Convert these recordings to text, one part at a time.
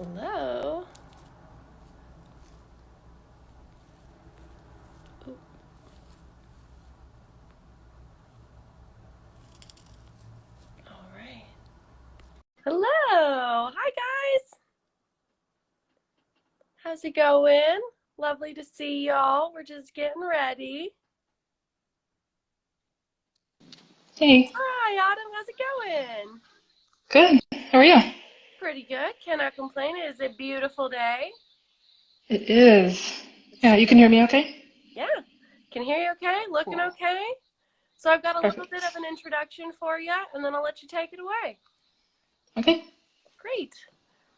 Hello. Ooh, all right. Hello. Hi, guys. How's it going? Lovely to see y'all. We're just getting ready. Hey, Hi, Autumn. How's it going? good. How are you? Pretty good. Cannot complain. It is a beautiful day. It is. It's Yeah, you can hear me okay? yeah. Can hear you okay? Looking Cool. okay? So I've got a little bit of Perfect. an introduction for you, and then I'll let you take it away. Okay. Great.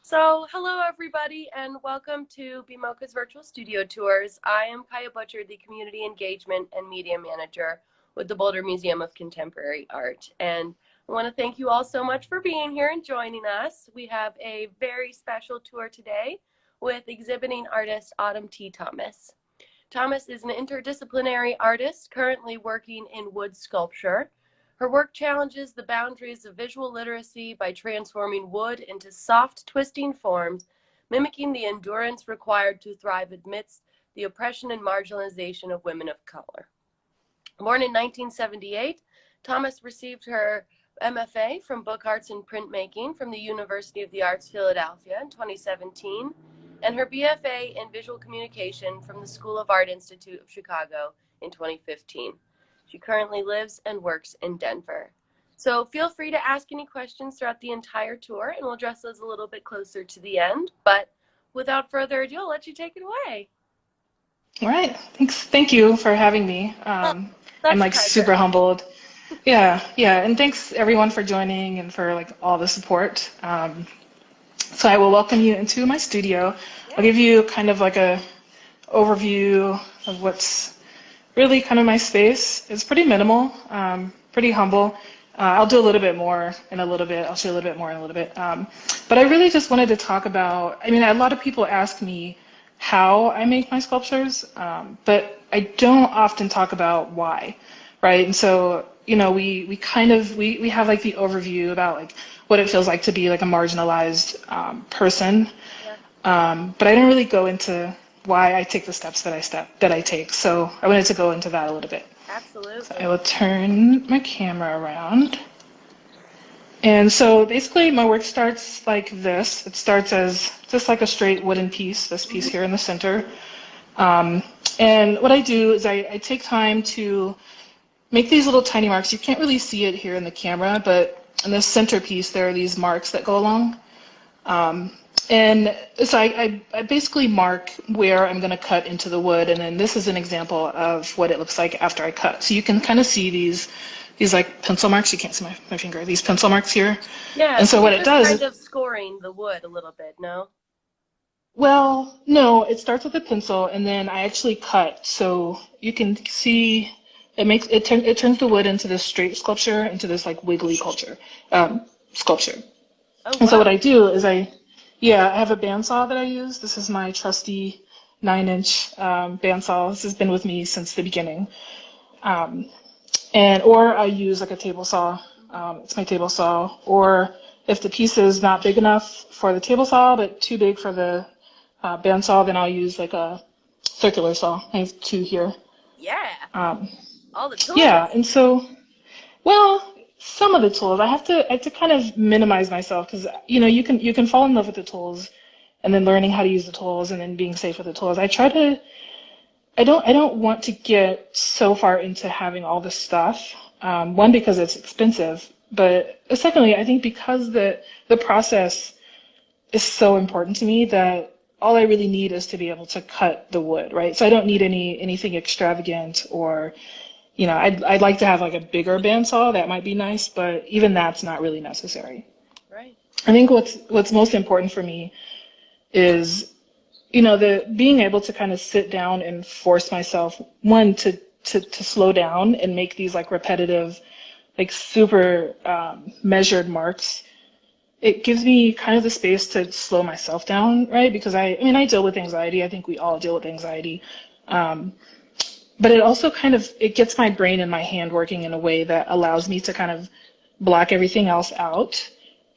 So, hello everybody, and welcome to BMoCA's virtual studio tours. I am Kaya Butcher, the Community Engagement and Media Manager with the Boulder Museum of Contemporary Art. And I want to thank you all so much for being here and joining us. We have a very special tour today with exhibiting artist Autumn T. Thomas. Thomas is an interdisciplinary artist currently working in wood sculpture. Her work challenges the boundaries of visual literacy by transforming wood into soft, twisting forms, mimicking the endurance required to thrive amidst the oppression and marginalization of women of color. Born in 1978, Thomas received her MFA from Book Arts and Printmaking from the University of the Arts, Philadelphia in 2017, and her BFA in Visual Communication from the School of Art Institute of Chicago in 2015. She currently lives and works in Denver. So feel free to ask any questions throughout the entire tour, and we'll address those a little bit closer to the end. But without further ado, I'll let you take it away. All right. Thanks. Thank you for having me. Oh, I'm such a like super pleasure. humbled. Yeah, yeah. And thanks everyone for joining and for like all the support. So I will welcome you into my studio. I'll Yeah. give you kind of like a overview of what's really kind of my space. It's pretty minimal, pretty humble. I'll do a little bit more in a little bit. I'll show you a little bit more in a little bit. But I really just wanted to talk about, I mean, a lot of people ask me how I make my sculptures, but I don't often talk about why, right? And so, we kind of, we have like the overview about like what it feels like to be like a marginalized person. Yeah. But I didn't really go into why I take the steps that I take. So I wanted to go into that a little bit. So I Absolutely. will turn my camera around. And so basically my work starts like this. It starts as just like a straight wooden piece, this piece Mhm. here in the center. Um, and what I do is I take time to make these little tiny marks. You can't really see it here in the camera, but in the centerpiece there are these marks that go along. Um, and so I basically mark where I'm going to cut into the wood, and then this is an example of what it looks like after I cut. So you can kind of see these like pencil marks. You can't see my finger. These pencil marks here. Yeah, And so so you're what it just does kind is, of scoring the wood a little bit, no? well, no, it starts with a pencil, and then I actually cut. So you can see it turns the wood into this straight sculpture, into this like wiggly sculpture. Oh, And so what wow. I do is I have a bandsaw that I use. This is my trusty 9-inch bandsaw. This has been with me since the beginning. Um, or I use like a table saw. It's my table saw. Or if the piece is not big enough for the table saw, but too big for the bandsaw, then I'll use like a circular saw. I have two here. Yeah, Um, all the yeah, tools. and so well, some of the tools I have to kind of minimize myself because you can fall in love with the tools and then learning how to use the tools and then being safe with the tools. I don't want to get so far into having all this stuff. One, because it's expensive, but secondly, I think because the process is so important to me that all I really need is to be able to cut the wood, right? So I don't need anything extravagant or I'd like to have like a bigger bandsaw. That might be nice, but even that's not really necessary. Right. I think what's most important for me is, the being able to kind of sit down and force myself, one, to slow down and make these like repetitive, like super measured marks. It gives me kind of the space to slow myself down, right? Because I mean, I deal with anxiety. I think we all deal with anxiety. Um, but it also kind of it gets my brain and my hand working in a way that allows me to kind of block everything else out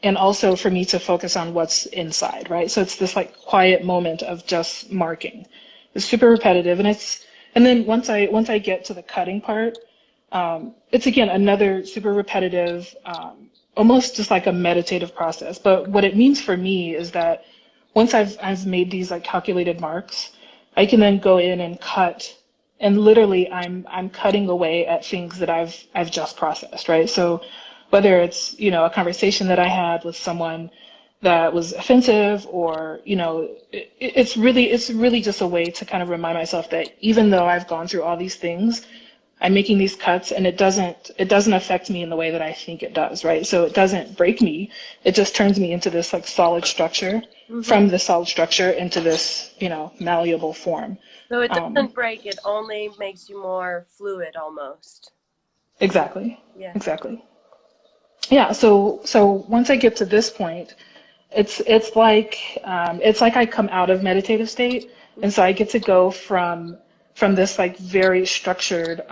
and also for me to focus on what's inside, right? So it's this like quiet moment of just marking. It's super repetitive, and then once I get to the cutting part, it's again another super repetitive, almost just like a meditative process. But what it means for me is that once I've made these like calculated marks, I can then go in and cut, and literally I'm cutting away at things that I've just processed, right? So whether it's, a conversation that I had with someone that was offensive, or, it's really just a way to kind of remind myself that even though I've gone through all these things, I'm making these cuts, and it doesn't affect me in the way that I think it does, right? So it doesn't break me. It just turns me into this like solid structure, Mm-hmm. from the solid structure into this, malleable form. So it Um, doesn't break, it only makes you more fluid almost. exactly. Yeah. Exactly. Yeah. So once I get to this point, it's like I come out of meditative state, and so I get to go from this like very structured,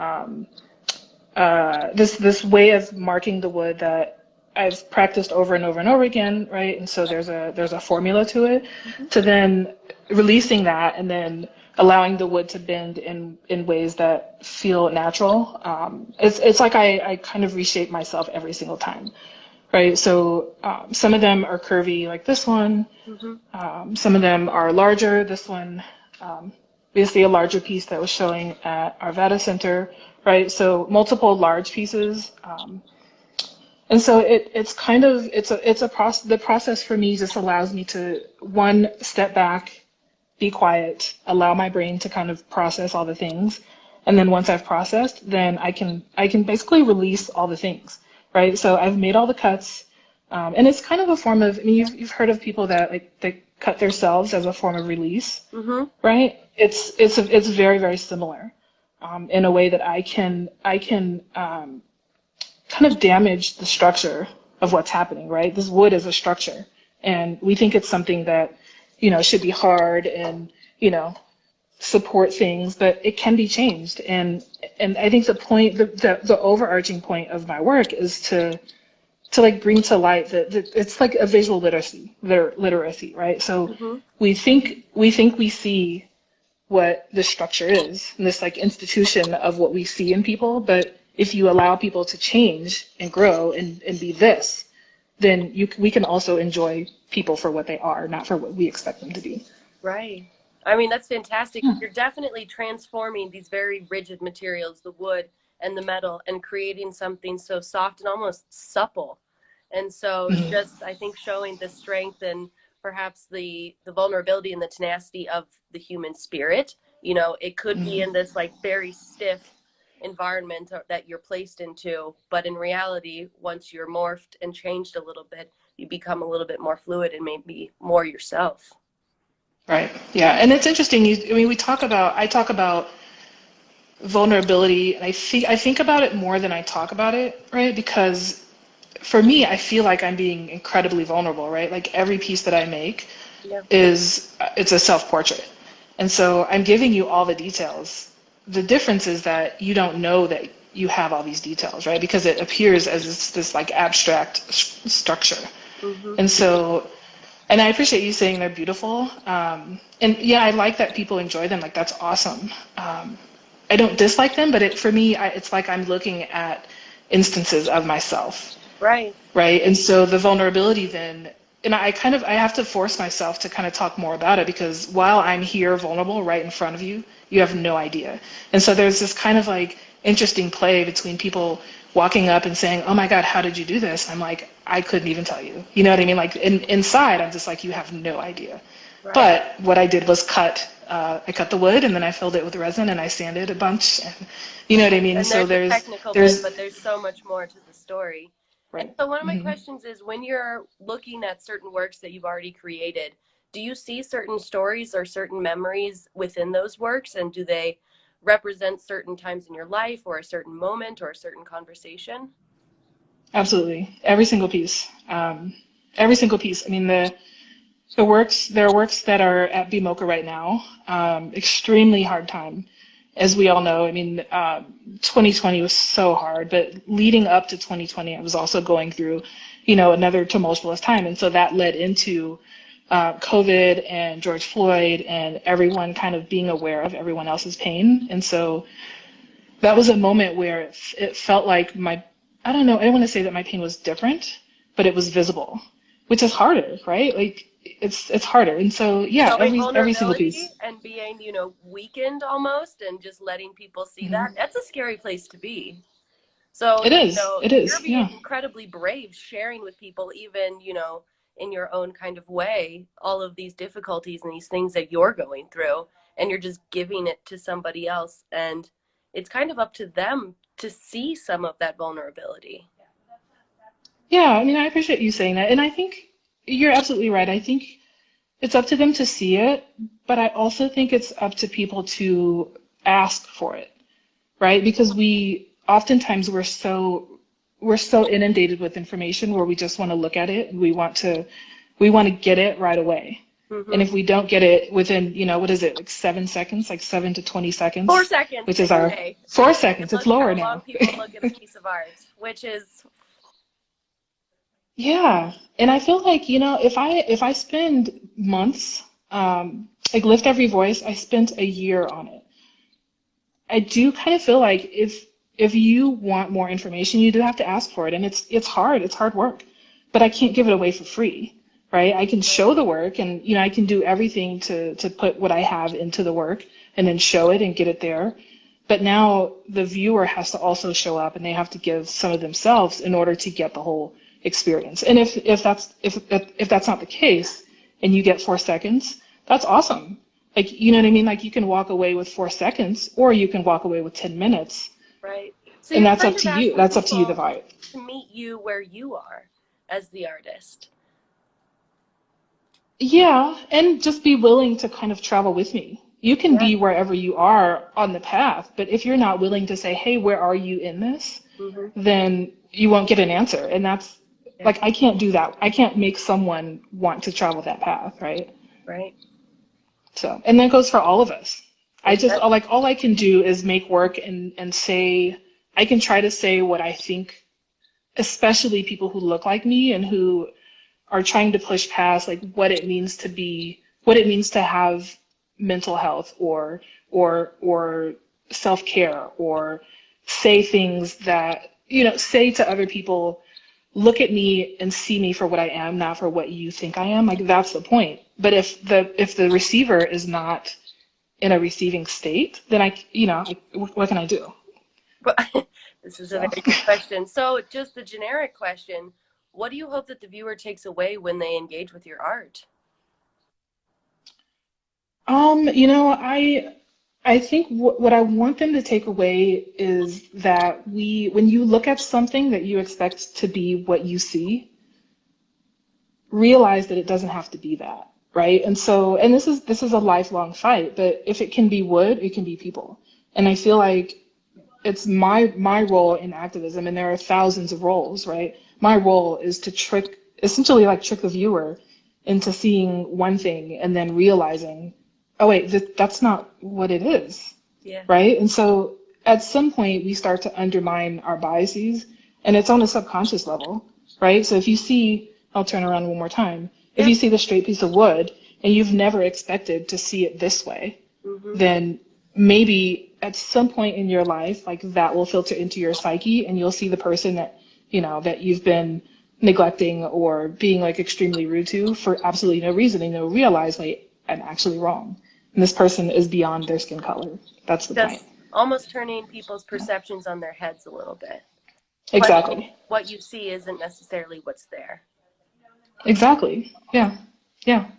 this way of marking the wood that I've practiced over and over and over again, right? And so there's a formula to it, Mm-hmm. to then releasing that, and then allowing the wood to bend in ways that feel natural. It's like I kind of reshape myself every single time, right? So some of them are curvy, like this one. Mm-hmm. Some of them are larger. This one, obviously a larger piece that was showing at our Vada Center, right? So multiple large pieces. And so it's kind of, it's a process. The process for me just allows me to, one, step back, be quiet, allow my brain to kind of process all the things. And then once I've processed, then I can basically release all the things, right? So I've made all the cuts, and it's kind of a form of, I mean, you've heard of people that like they cut themselves as a form of release, Mm-hmm. right? It's very, very similar, in a way that I can kind of damage the structure of what's happening, right? This wood is a structure, and we think it's something that, should be hard and, support things, but it can be changed. And I think the overarching point of my work is to like bring to light that it's like a visual literacy, right? So Mm-hmm. we see what the structure is, and this like institution of what we see in people. But if you allow people to change and grow and be this, then we can also enjoy people for what they are, not for what we expect them to be. Right. I mean, that's fantastic. Yeah. You're definitely transforming these very rigid materials, the wood and the metal, and creating something so soft and almost supple. And so Mhm. just, I think, showing the strength and perhaps the vulnerability and the tenacity of the human spirit. It could be in Mhm. this like very stiff environment that you're placed into, but in reality, once you're morphed and changed a little bit, you become a little bit more fluid and maybe more yourself. Right. Yeah. And it's interesting. I mean, I talk about vulnerability, and I think about it more than I talk about it, right? Because for me, I feel like I'm being incredibly vulnerable, right? Like every piece that I make Yeah. it's a self-portrait. And so I'm giving you all the details. The difference is that you don't know that you have all these details, right? Because it appears as this like abstract structure. Mm-hmm. And so, and I appreciate you saying they're beautiful. And yeah, I like that people enjoy them. Like that's awesome. I don't dislike them, but for me, it's like I'm looking at instances of myself, Right. right? And so the vulnerability then, and I have to force myself to kind of talk more about it, because while I'm here vulnerable right in front of you, you have no idea. And so there's this kind of like interesting play between people walking up and saying, "Oh my God, how did you do this?" I'm like, "I couldn't even tell you." You know what I mean? Like inside, I'm just like, "You have no idea." Right. But what I did was I cut the wood, and then I filled it with resin, and I sanded a bunch, and you know what I mean? And So there's the there's, technical bit, there's, but there's so much more to the story. And right. so one of my Mm-hmm. questions is, when you're looking at certain works that you've already created, do you see certain stories or certain memories within those works? And do they represent certain times in your life or a certain moment or a certain conversation? Absolutely. Every single piece. Every single piece. I mean, there are works that are at BMoCA right now. Extremely hard time, as we all know. I mean, 2020 was so hard, but leading up to 2020, I was also going through another tumultuous time. And so that led into COVID and George Floyd and everyone kind of being aware of everyone else's pain. And so that was a moment where it felt like I don't know, I don't want to say that my pain was different, but it was visible, which is harder, right? Like it's harder. And so, yeah, Showing every single vulnerability piece. and being, weakened almost and just letting people see Hmm. that, that's a scary place to be. So, It you're is, being yeah. incredibly brave sharing with people, even, in your own kind of way, all of these difficulties and these things that you're going through, and you're just giving it to somebody else. And it's kind of up to them to see some of that vulnerability. Yeah, I mean, I appreciate you saying that. And I think you're absolutely right. I think it's up to them to see it, but I also think it's up to people to ask for it, right? Because oftentimes we're so inundated with information where we just want to look at it and we want to get it right away. And Mm-hmm. if we don't get it within, what is it, like 7 seconds, like 4 7 to 20 seconds, seconds, which they is our say. four You can seconds, it's look lower how long now. people look at a piece of art, which is, Yeah. And I feel like, if I spend months, like Lift Every Voice, I spent a year on it. I do kind of feel like if you want more information, you do have to ask for it, and it's hard work, but I can't give it away for free, right? I can show right. the work, and I can do everything to put what I have into the work, and then show it and get it there. But now the viewer has to also show up, and they have to give some of themselves in order to get the whole experience. And if that's not the case, and you get 4 seconds, that's awesome. Like, you know what I mean? Like, you can walk away with 4 seconds, or you can walk away with 10 minutes. Right. So And you're that's kind up of to you. asking That's up to you, the people vibe. to meet you where you are as the artist. Yeah. And just be willing to kind of travel with me. You can Yeah. be wherever you are on the path, but if you're not willing to say, hey, where are you in this? Mm-hmm. Then you won't get an answer. And that's Yeah. like, I can't do that. I can't make someone want to travel that path, right? Right. So, and that goes for all of us. I It just does. like all I can do is make work and say I can try to say what I think, especially people who look like me and who are trying to push past like what it means to have mental health or self-care or say things that say to other people, look at me and see me for what I am, not for what you think I am. Like, that's the point. But if the receiver is not in a receiving state, then what can I do? But this is a So, very good question. So, just the generic question, what do you hope that the viewer takes away when they engage with your art? I think what I want them to take away is that when you look at something that you expect to be what you see, realize that it doesn't have to be that, right? And so, and this is a lifelong fight, but if it can be wood, it can be people. And I feel like it's my role in activism, and there are thousands of roles, right? My role is to essentially like trick the viewer into seeing one thing and then realizing, oh wait, that's not what it is, Yeah. right? And so at some point we start to undermine our biases, and it's on a subconscious level, right? So if you see, I'll turn around one more time. If Yeah. you see the straight piece of wood and you've never expected to see it this way, Mm-hmm. then maybe at some point in your life, like that will filter into your psyche, and you'll see the person that you've been neglecting or being like extremely rude to for absolutely no reason, and you'll realize, like, I'm actually wrong. And this person is beyond their skin color. That's the point. Just almost turning people's perceptions on their heads a little bit. Questioning Exactly. what you see isn't necessarily what's there. Exactly. Yeah. Yeah.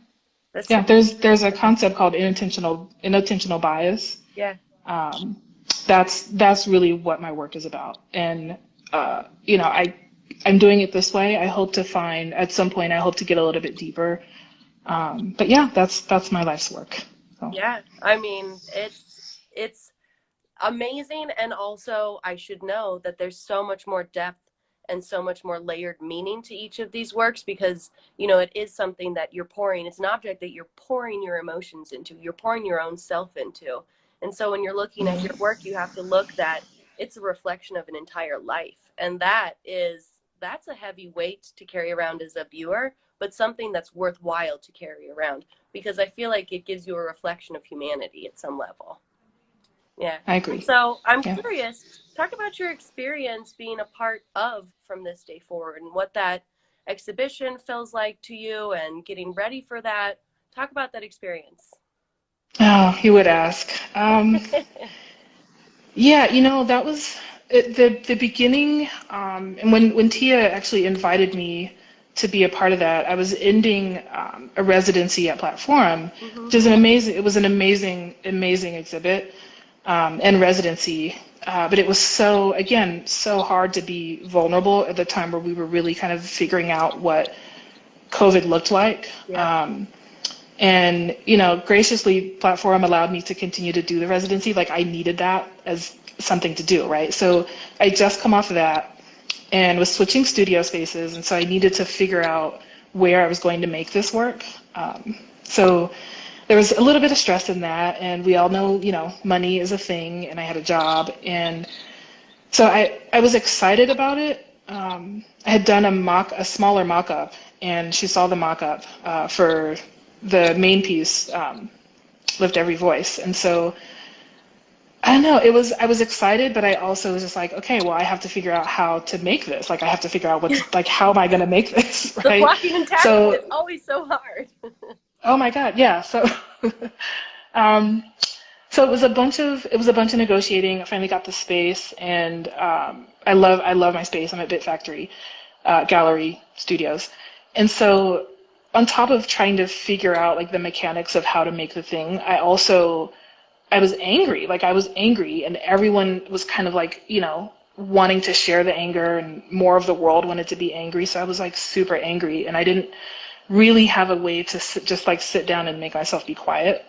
That's Yeah. super. There's a concept called inattentional bias. Yeah. Um, that's really what my work is about. And I'm doing it this way. I hope to find at some point. I hope to get a little bit deeper. But yeah, that's my life's work. So. Yeah. I mean, it's amazing, and also I should know that there's so much more depth and so much more layered meaning to each of these works, because it is something that you're pouring, it's an object that you're pouring your emotions into, you're pouring your own self into. And so when you're looking at your work, you have to look that it's a reflection of an entire life, and that's a heavy weight to carry around as a viewer, but something that's worthwhile to carry around, because I feel like it gives you a reflection of humanity at some level. Yeah. I agree. So I'm Yeah. curious, talk about your experience being a part of From This Day Forward and what that exhibition feels like to you and getting ready for that. Talk about that experience. Oh, you would ask. Yeah, that was the beginning. And when Tia actually invited me to be a part of that, I was ending a residency at Platform, Mm-hmm. which is an amazing. It was an amazing exhibit and residency. But it was so hard to be vulnerable at the time where we were really kind of figuring out what COVID looked like. Yeah. And, graciously, Platform allowed me to continue to do the residency. Like, I needed that as something to do, right? So I just come off of that and was switching studio spaces. And so I needed to figure out where I was going to make this work. So there was a little bit of stress in that. And we all know, money is a thing. And I had a job. And so I was excited about it. I had done a smaller mock-up, and she saw the mock-up for the main piece, Lift Every Voice. And so, I don't know, I was excited, but I also was just like, okay, well, I have to figure out how to make this. Like, I have to figure out how am I going to make this, The right? blocking and tackling is So, always so hard. oh my God, yeah. So, um, so it was a bunch of negotiating. I finally got the space, and I love my space. I'm at Bit Factory Gallery Studios, and so on top of trying to figure out like the mechanics of how to make the thing, I was angry. Like I was angry, and everyone was kind of like wanting to share the anger, and more of the world wanted to be angry. So I was like super angry, and I didn't really have a way to just like sit down and make myself be quiet.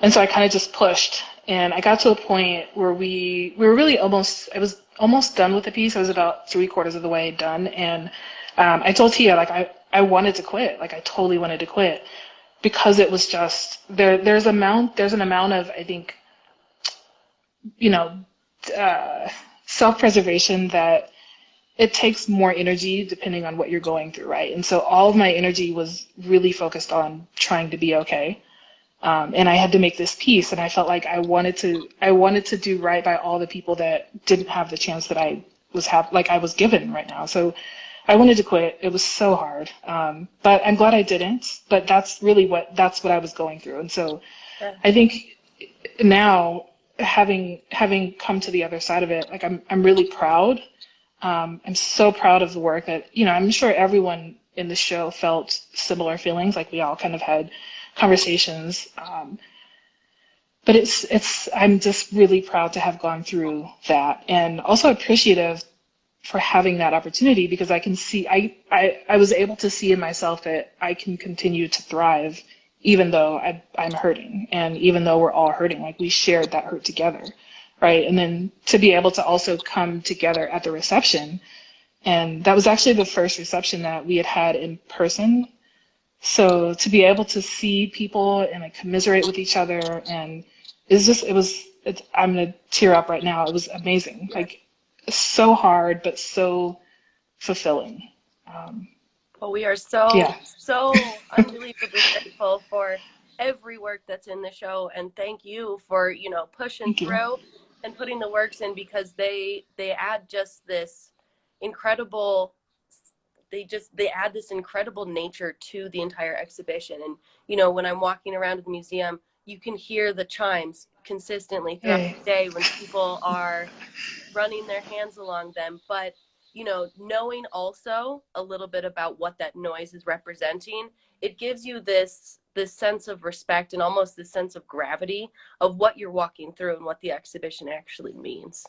And so I kind of just pushed, and I got to a point where we were really I was almost done with the piece. I was about 3/4 of the way done, and I told Tia like I wanted to quit. Like I totally wanted to quit because it was just there's an amount of I think you know self-preservation that it takes more energy depending on what you're going through, right? And so all of my energy was really focused on trying to be okay. And I had to make this piece, and I felt like I wanted to do right by all the people that didn't have the chance that I was given right now. So I wanted to quit. It was so hard, but I'm glad I didn't. But that's what I was going through, and so Yeah. I think now having come to the other side of it, like I'm really proud. I'm so proud of the work that I'm sure everyone in the show felt similar feelings. Like we all kind of had conversations. But I'm just really proud to have gone through that, and also appreciative for having that opportunity because I can see, I was able to see in myself that I can continue to thrive even though I'm hurting, and even though we're all hurting, like we shared that hurt together, right? And then to be able to also come together at the reception, and that was actually the first reception that we had in person. So to be able to see people and like commiserate with each other, and I'm gonna tear up right now. It was amazing, like so hard but so fulfilling. Well, we are so, Yeah, so unbelievably grateful for every work that's in the show. And thank you for, pushing thank you. through and putting the works in, because they add just this incredible, they add this incredible nature to the entire exhibition. And, when I'm walking around the museum, you can hear the chimes consistently throughout Hey, the day when people are running their hands along them. But knowing also a little bit about what that noise is representing, it gives you this sense of respect and almost this sense of gravity of what you're walking through and what the exhibition actually means.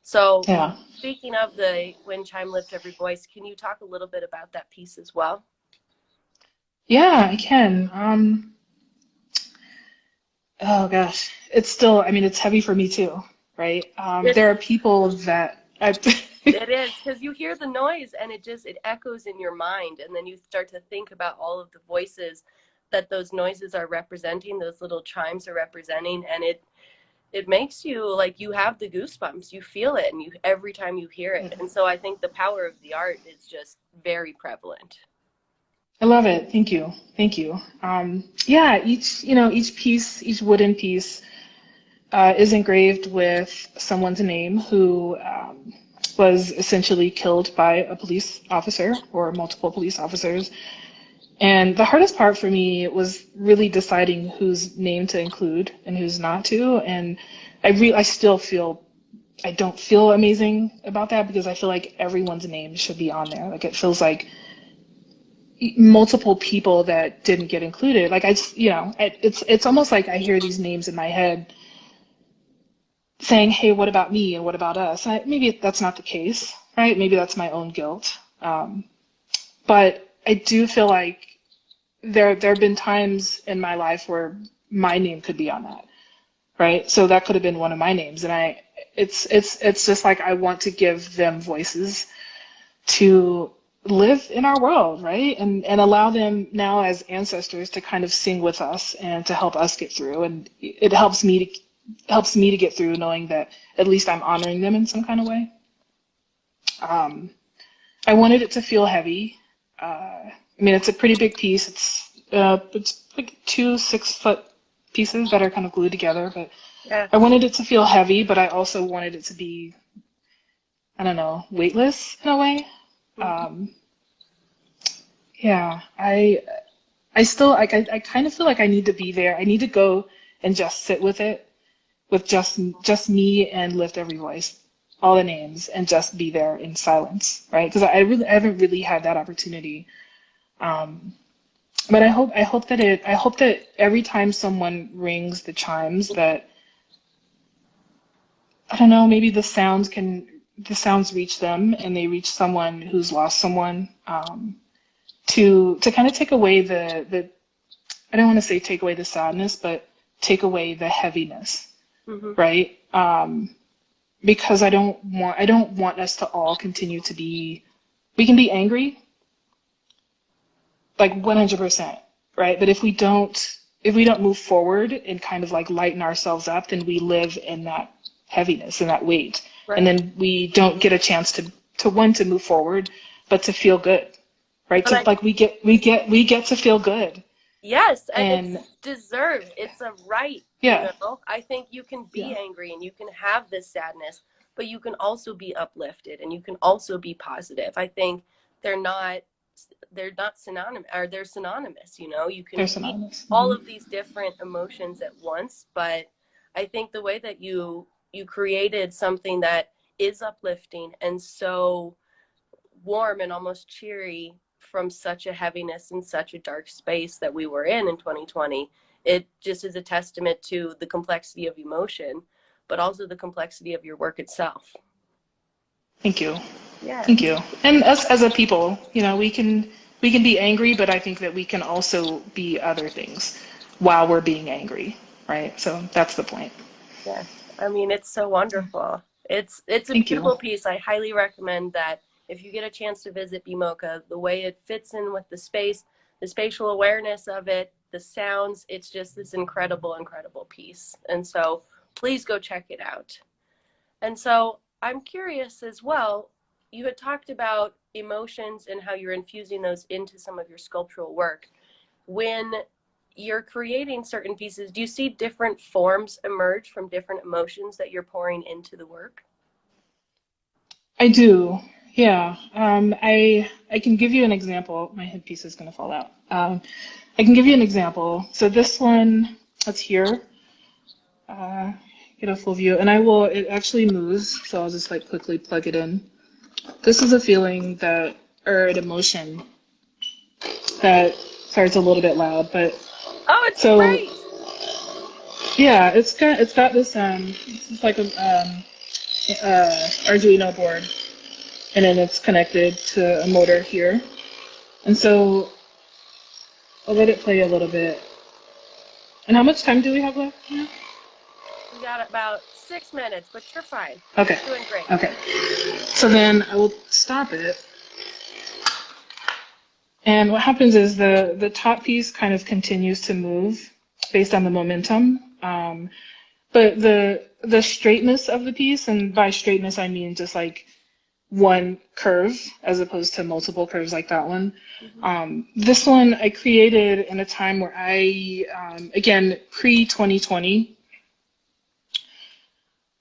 So yeah, speaking of the Wind Chime Lift Every Voice, can you talk a little bit about that piece as well? yeah, I can. Oh gosh, it's still. I mean, it's heavy for me too, right? It's There are people that I. It is, because you hear the noise and it echoes in your mind, and then you start to think about all of the voices that those noises are representing, those little chimes are representing, and it makes you like you have the goosebumps. You feel it, and you every time you hear it. And so I think the power of the art is just very prevalent. I love it. Thank you. Thank you. Yeah, each piece, each wooden piece is engraved with someone's name who was essentially killed by a police officer or multiple police officers. And the hardest part for me was really deciding whose name to include and whose not to. And I still feel I don't feel amazing about that because I feel like everyone's name should be on there. Like it feels like multiple people that didn't get included. Like it's almost like I hear these names in my head saying, "Hey, what about me and what about us?" Maybe that's not the case, right? Maybe that's my own guilt. But I do feel like there have been times in my life where my name could be on that, right? So that could have been one of my names, and it's just like I want to give them voices to live in our world, right? And allow them now as ancestors to kind of sing with us and to help us get through. And it helps me to get through knowing that at least I'm honoring them in some kind of way. I wanted it to feel heavy. I mean, it's a pretty big piece. It's like two 6-foot pieces that are kind of glued together, but Yeah. I wanted it to feel heavy, but I also wanted it to be, I don't know, weightless in a way. Mm-hmm. Yeah, I still like I kind of feel like I need to be there. I need to go and just sit with it, with just me and lift every voice, all the names, and just be there in silence, right? Because I haven't really had that opportunity. But I hope that every time someone rings the chimes that I don't know, maybe the sounds reach them and they reach someone who's lost someone. To kind of take away the I don't want to say take away the sadness, but take away the heaviness, Mm-hmm. right? Because I don't want us to all continue to be. We can be angry, like 100%, right? But if we don't move forward and kind of like lighten ourselves up, then we live in that heaviness and that weight, and Right. then we don't get a chance to move forward, but to feel good, right? And To I like we get to feel good. Yes, and it's And deserved. It's a right, you yeah, know. I think you can be yeah, angry and you can have this sadness, but you can also be uplifted and you can also be positive. I think they're not they're not synonymous or they're synonymous, you know. You can they're be synonymous. all of these different emotions at once, but I think the way that you created something that is uplifting and so warm and almost cheery from such a heaviness and such a dark space that we were in 2020. It just is a testament to the complexity of emotion, but also the complexity of your work itself. Thank you, Yeah. thank you. And us as a people, we can be angry, but I think that we can also be other things while we're being angry, right? So that's the point. Yeah. I mean, it's so wonderful. It's a Thank you. beautiful piece. I highly recommend that if you get a chance to visit BMoCA, the way it fits in with the space, the spatial awareness of it, the sounds, it's just this incredible, incredible piece. And so please go check it out. And so I'm curious as well, you had talked about emotions and how you're infusing those into some of your sculptural work. When you're creating certain pieces, do you see different forms emerge from different emotions that you're pouring into the work? I do. Yeah. I can give you an example. My headpiece is gonna fall out. I can give you an example. So this one that's here. Uh, get a full view, and it actually moves, so I'll just like quickly plug it in. This is a feeling or an emotion that, sorry, it's a little bit loud, but Oh, it's so great. yeah, it's got this is like a Arduino board, and then it's connected to a motor here, and so I'll let it play a little bit. And how much time do we have left? Yeah. We got about 6 minutes, but you're fine. Okay, You're doing great. okay. So then I will stop it. And what happens is the top piece kind of continues to move based on the momentum. but the straightness of the piece, and by straightness I mean just like one curve as opposed to multiple curves like that one. Mm-hmm. This one I created in a time where again, pre 2020,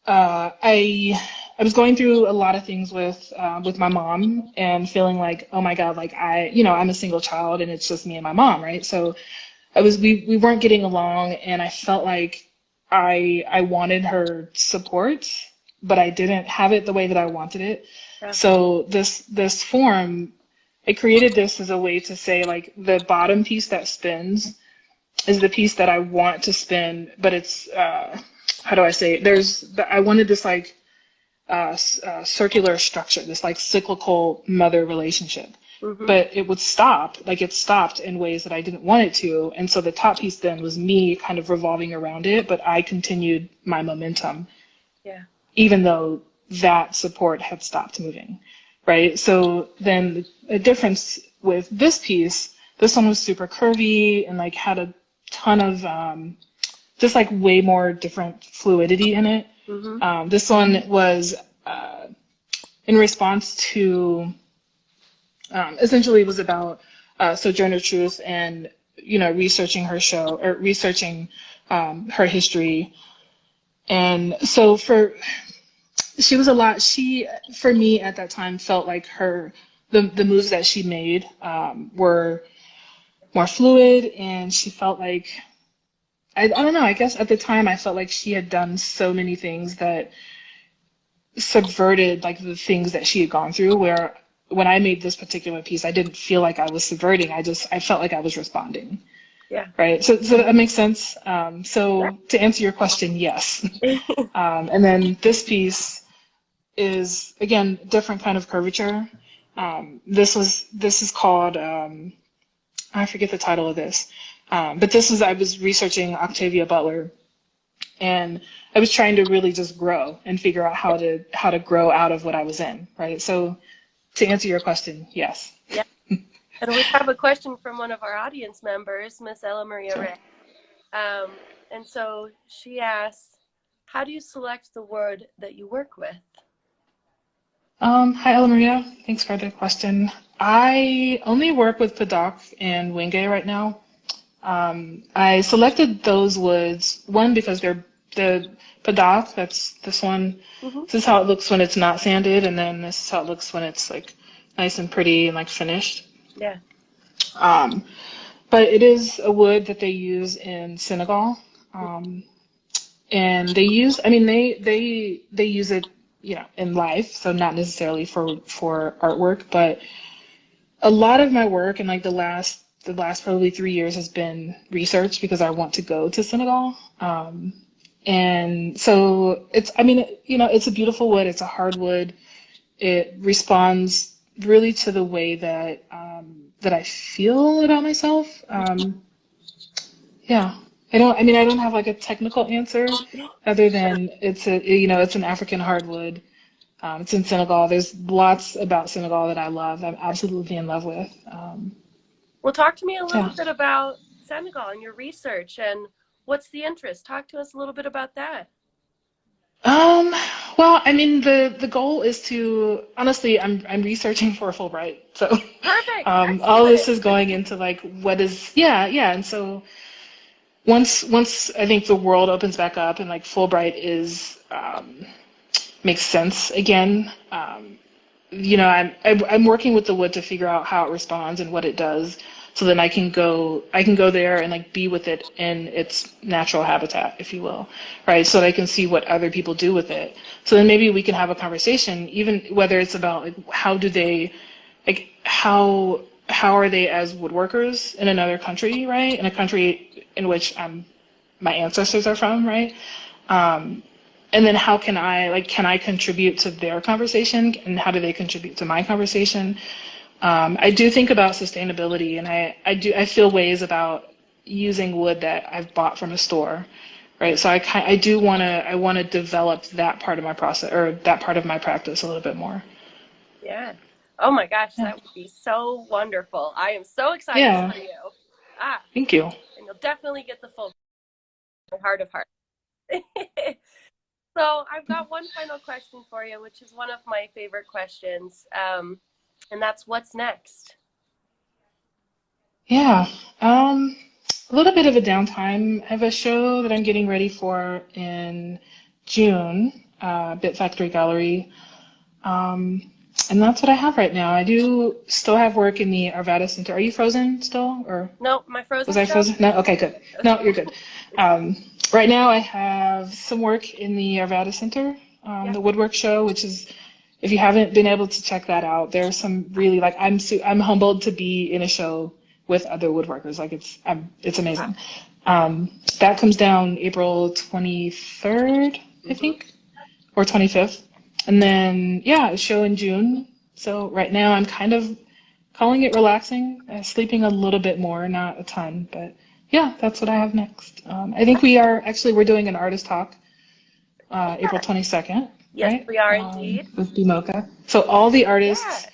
I was going through a lot of things with my mom and feeling like, oh my God, like I'm a single child and it's just me and my mom, right? So we weren't getting along, and I felt like I wanted her support, but I didn't have it the way that I wanted it. Yeah. So this form, I created this as a way to say like the bottom piece that spins is the piece that I want to spin, but it's how do I say it? I wanted this like circular structure, this like cyclical mother relationship. Mm-hmm. But it would stop, like it stopped in ways that I didn't want it to. And so the top piece then was me kind of revolving around it, but I continued my momentum, Yeah. even though that support had stopped moving, right? So then the difference with this piece, this one was super curvy and like had a ton of just like way more different fluidity in it. Mm-hmm. This one was in response to essentially it was about Sojourner Truth and researching her show or researching her history. And so she was a lot. She for me at that time felt like the moves that she made were more fluid, and she felt like I don't know. I guess at the time I felt like she had done so many things that subverted like the things that she had gone through, where when I made this particular piece I didn't feel like I was subverting. I felt like I was responding, Yeah. right? So that makes sense. Yeah. So to answer your question, yes. And then this piece is again different kind of curvature. This is called I forget the title of this, but I was researching Octavia Butler, and I was trying to really just grow and figure out how to grow out of what I was in, right? So to answer your question, yes. Yeah. And we have a question from one of our audience members, Miss Ella Maria Sure. Ray. And so she asks, how do you select the word that you work with? Hi, Ella Maria. Thanks for the question. I only work with Padak and Wenge right now. I selected those woods, one because they're the Padak, that's this one. Mm-hmm. This is how it looks when it's not sanded, and then this is how it looks when it's like nice and pretty and like finished. Yeah. Um, but it is a wood that they use in Senegal. And they use it, in life, so not necessarily for artwork, but a lot of my work in like the last probably 3 years has been research because I want to go to Senegal. And so it's a beautiful wood. It's a hardwood. It responds really to the way that I feel about myself. Yeah. I don't have like a technical answer other than it's an African hardwood. It's in Senegal. There's lots about Senegal that I love. I'm absolutely in love with. Well, talk to me a little Yeah. bit about Senegal and your research and what's the interest? Talk to us a little bit about that. Um, well, the goal is to honestly, I'm researching for a Fulbright, so Perfect. all this Excellent. is going into like what is yeah, and so once I think the world opens back up and like Fulbright is makes sense again. I'm working with the wood to figure out how it responds and what it does, so then I can go there and like be with it in its natural habitat, if you will, right? So that I can see what other people do with it. So then maybe we can have a conversation, even whether it's about like how are they as woodworkers in another country, right? In a country in which my ancestors are from, right? And then how can I contribute to their conversation, and how do they contribute to my conversation? I do think about sustainability, and I feel ways about using wood that I've bought from a store, right? So I want to develop that part of my process, or that part of my practice, a little bit more. Yeah. Oh my gosh, Yeah. that would be so wonderful. I am so excited Yeah. for you. Ah, Thank you. and you'll definitely get the full heart of heart. So I've got one final question for you, which is one of my favorite questions, and that's what's next? Yeah. A little bit of a downtime. I have a show that I'm getting ready for in June, Bit Factory Gallery. Um, and that's what I have right now. I do still have work in the Arvada Center. Are you frozen still, or Nope, my was frozen I still? frozen? No? Okay, good. No, you're good. Um, right now I have some work in the Arvada Center, Yeah. the woodwork show, which is, if you haven't been able to check that out, there's some really like I'm humbled to be in a show with other woodworkers. Like it's amazing. That comes down April 23rd, I Hmm. think, or 25th, and then yeah, a show in June. So right now I'm kind of calling it relaxing, sleeping a little bit more, not a ton, but yeah, that's what I have next. I think we're doing an artist talk April 22nd, Yes, right? we are indeed. With BMoCA. So all the Yeah. artists,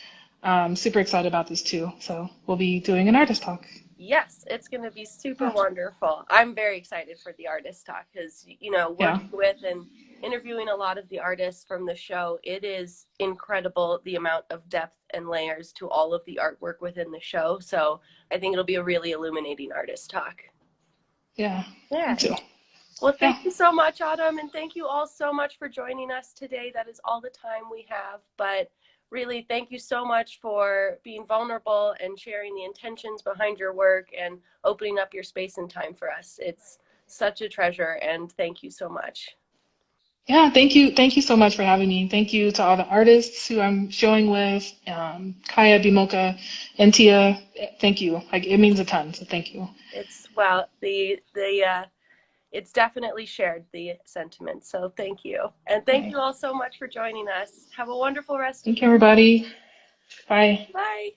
super excited about this too. So we'll be doing an artist talk. Yes, it's going to be super Yeah, wonderful. I'm very excited for the artist talk because, yeah, working with and interviewing a lot of the artists from the show, it is incredible the amount of depth and layers to all of the artwork within the show. So I think it'll be a really illuminating artist talk. yeah. Me Yeah. too. Well, thank Yeah, you so much, Autumn, and thank you all so much for joining us today. That is all the time we have, but really, thank you so much for being vulnerable and sharing the intentions behind your work and opening up your space and time for us. It's such a treasure, and thank you so much. yeah. Thank you so much for having me. Thank you to all the artists who I'm showing with, Kaya, BMoCA, and Tia. Thank you. Like it means a ton. So thank you. It's well, the it's definitely shared the sentiment. So thank you, and thank Okay. you all so much for joining us. Have a wonderful rest of Thank you, your day. everybody. Bye. Bye.